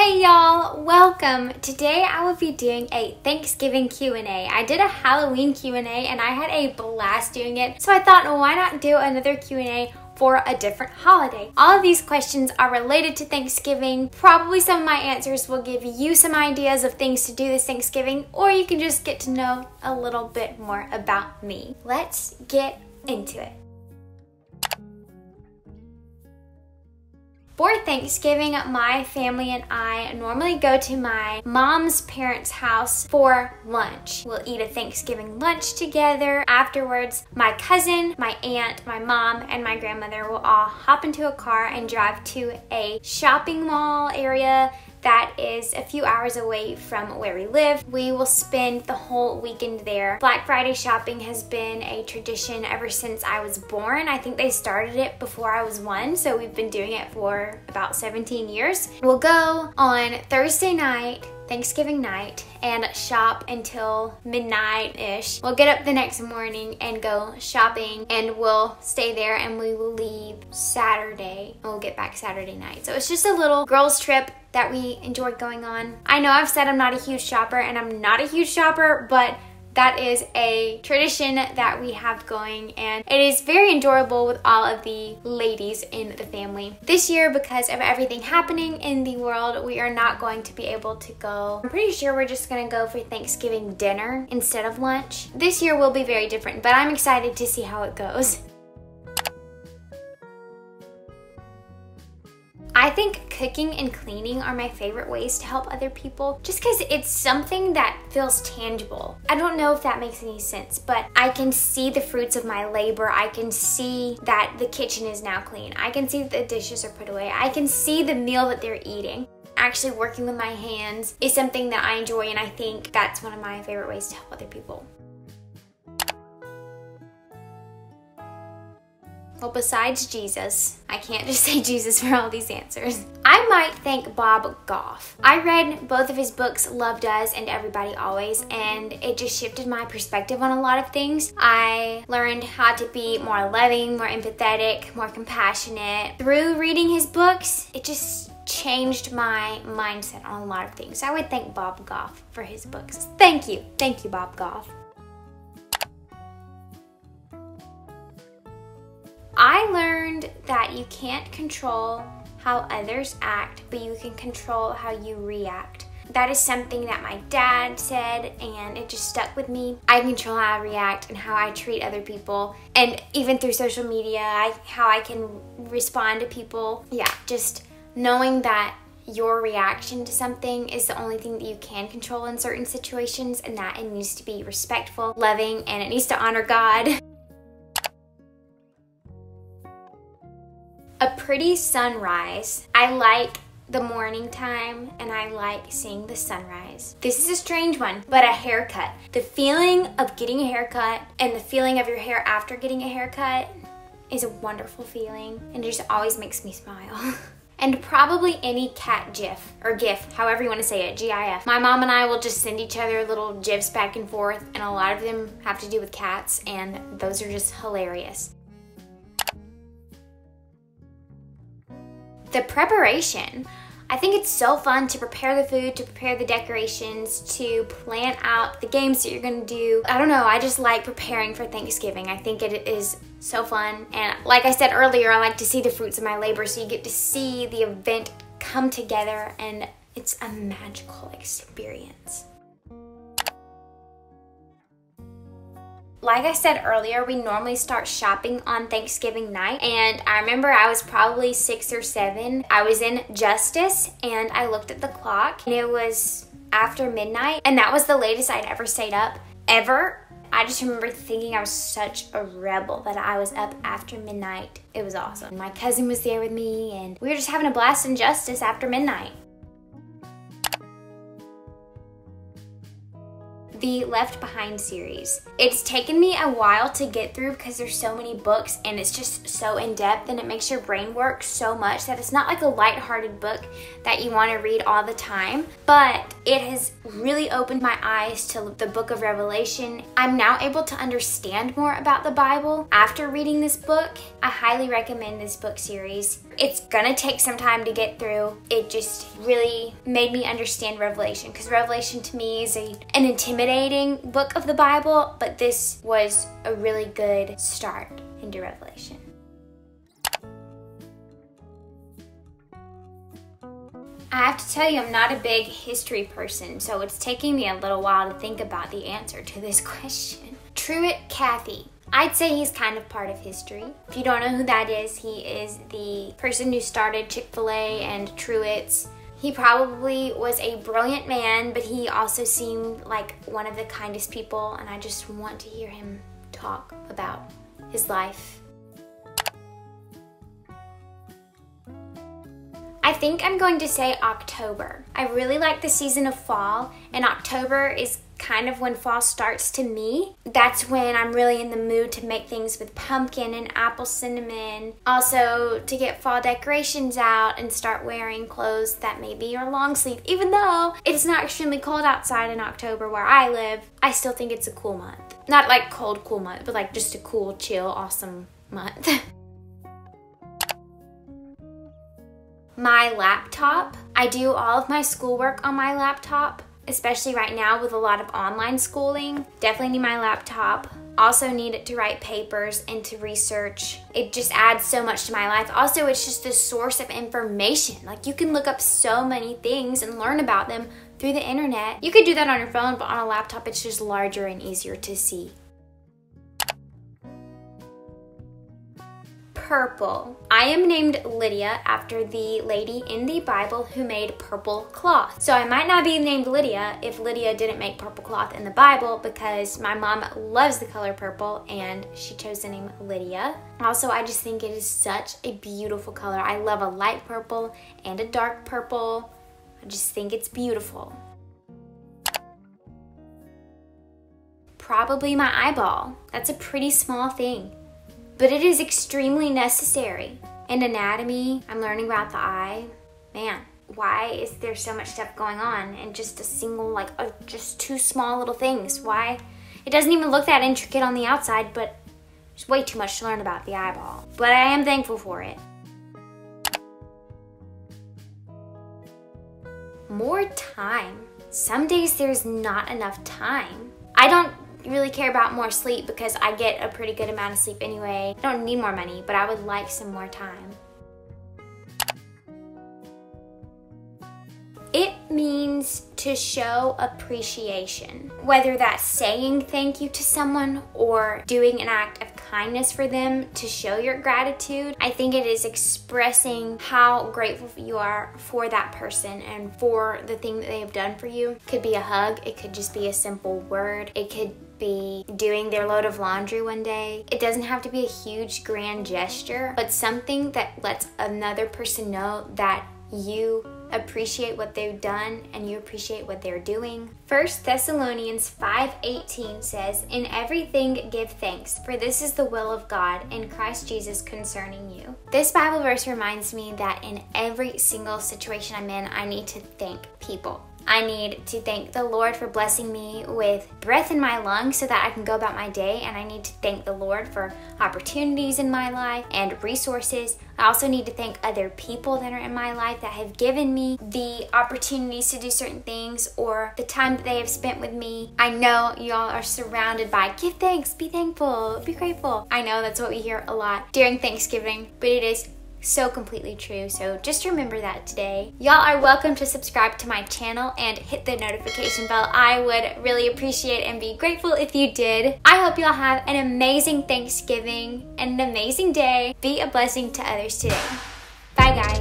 Hey y'all, welcome. Today I will be doing a Thanksgiving Q&A. I did a Halloween Q&A and I had a blast doing it. So I thought, well, why not do another Q&A for a different holiday? All of these questions are related to Thanksgiving. Probably some of my answers will give you some ideas of things to do this Thanksgiving, or you can just get to know a little bit more about me. Let's get into it. For Thanksgiving, my family and I normally go to my mom's parents' house for lunch. We'll eat a Thanksgiving lunch together. Afterwards, my cousin, my aunt, my mom, and my grandmother will all hop into a car and drive to a shopping mall area that is a few hours away from where we live. We will spend the whole weekend there. Black Friday shopping has been a tradition ever since I was born. I think they started it before I was 1, so we've been doing it for about 17 years. We'll go on Thursday night, Thanksgiving night, and shop until midnight-ish. We'll get up the next morning and go shopping, and we'll stay there, and we will leave Saturday, and we'll get back Saturday night. So it's just a little girls trip that we enjoy going on. I know I've said I'm not a huge shopper, and I'm not a huge shopper, but that is a tradition that we have going, and it is very enjoyable with all of the ladies in the family. This year, because of everything happening in the world, we are not going to be able to go. I'm pretty sure we're just gonna go for Thanksgiving dinner instead of lunch. This year will be very different, but I'm excited to see how it goes. I think cooking and cleaning are my favorite ways to help other people, just because it's something that feels tangible. I don't know if that makes any sense, but I can see the fruits of my labor. I can see that the kitchen is now clean. I can see that the dishes are put away. I can see the meal that they're eating. Actually working with my hands is something that I enjoy, and I think that's one of my favorite ways to help other people. Well, besides Jesus, I can't just say Jesus for all these answers. I might thank Bob Goff. I read both of his books, Love Does and Everybody Always, and it just shifted my perspective on a lot of things. I learned how to be more loving, more empathetic, more compassionate. Through reading his books, it just changed my mindset on a lot of things. I would thank Bob Goff for his books. Thank you, Bob Goff. I learned that you can't control how others act, but you can control how you react. That is something that my dad said, and it just stuck with me. I control how I react and how I treat other people, and even through social media, how I can respond to people. Yeah, just knowing that your reaction to something is the only thing that you can control in certain situations, and that it needs to be respectful, loving, and it needs to honor God. A pretty sunrise. I like the morning time, and I like seeing the sunrise. This is a strange one, but a haircut. The feeling of getting a haircut and the feeling of your hair after getting a haircut is a wonderful feeling, and it just always makes me smile. And probably any cat gif, or gif, however you want to say it, GIF. My mom and I will just send each other little gifs back and forth, and a lot of them have to do with cats, and those are just hilarious. The preparation. I think it's so fun to prepare the food, to prepare the decorations, to plan out the games that you're gonna do. I don't know, I just like preparing for Thanksgiving. I think it is so fun. And like I said earlier, I like to see the fruits of my labor, so you get to see the event come together, and it's a magical experience. Like I said earlier, we normally start shopping on Thanksgiving night, and I remember I was probably 6 or 7. I was in Justice, and I looked at the clock, and it was after midnight, and that was the latest I'd ever stayed up, ever. I just remember thinking I was such a rebel that I was up after midnight. It was awesome. My cousin was there with me, and we were just having a blast in Justice after midnight. The Left Behind series. It's taken me a while to get through because there's so many books, and it's just so in-depth, and it makes your brain work so much that it's not like a lighthearted book that you want to read all the time. But It has really opened my eyes to the book of Revelation. I'm now able to understand more about the Bible after reading this book. I highly recommend this book series. It's gonna take some time to get through. It just really made me understand Revelation, because Revelation to me is an intimidating book of the Bible, but this was a really good start into Revelation. I have to tell you, I'm not a big history person, so it's taking me a little while to think about the answer to this question. Truett Cathy. I'd say he's kind of part of history. If you don't know who that is, he is the person who started Chick-fil-A and Truett's. He probably was a brilliant man, but he also seemed like one of the kindest people, and I just want to hear him talk about his life. I think I'm going to say October. I really like the season of fall, and October is kind of when fall starts to me. That's when I'm really in the mood to make things with pumpkin and apple cinnamon. Also to get fall decorations out and start wearing clothes that maybe are long sleeve. Even though it's not extremely cold outside in October where I live, I still think it's a cool month. Not like cool month, but like just a cool, chill, awesome month. My laptop. I do all of my schoolwork on my laptop, especially right now with a lot of online schooling. Definitely need my laptop. Also need it to write papers and to research. It just adds so much to my life. Also, it's just a source of information. Like, you can look up so many things and learn about them through the internet. You could do that on your phone, but on a laptop, it's just larger and easier to see. Purple. I am named Lydia after the lady in the Bible who made purple cloth. So I might not be named Lydia if Lydia didn't make purple cloth in the Bible, because my mom loves the color purple and she chose the name Lydia. Also, I just think it is such a beautiful color. I love a light purple and a dark purple. I just think it's beautiful. Probably my eyeball. That's a pretty small thing, but it is extremely necessary. In anatomy, I'm learning about the eye. Man, why is there so much stuff going on in just a single, just two small little things? Why? It doesn't even look that intricate on the outside, but there's way too much to learn about the eyeball. But I am thankful for it. More time. Some days there's not enough time. I don't really care about more sleep because I get a pretty good amount of sleep anyway. I don't need more money, but I would like some more time. It means to show appreciation. Whether that's saying thank you to someone or doing an act of kindness for them to show your gratitude. I think it is expressing how grateful you are for that person and for the thing that they have done for you. It could be a hug, it could just be a simple word, it could be doing their load of laundry one day. It doesn't have to be a huge grand gesture, but something that lets another person know that you appreciate what they've done and you appreciate what they're doing. 1 Thessalonians 5:18 says, "In everything give thanks, for this is the will of God in Christ Jesus concerning you." This Bible verse reminds me that in every single situation I'm in, I need to thank people. I need to thank the Lord for blessing me with breath in my lungs so that I can go about my day, and I need to thank the Lord for opportunities in my life and resources. I also need to thank other people that are in my life that have given me the opportunities to do certain things or the time that they have spent with me. I know y'all are surrounded by give thanks, be thankful, be grateful. I know that's what we hear a lot during Thanksgiving, but it is so completely true, so just remember that today. Y'all are welcome to subscribe to my channel and hit the notification bell. I would really appreciate and be grateful if you did. I hope y'all have an amazing Thanksgiving and an amazing day. Be a blessing to others today. Bye guys.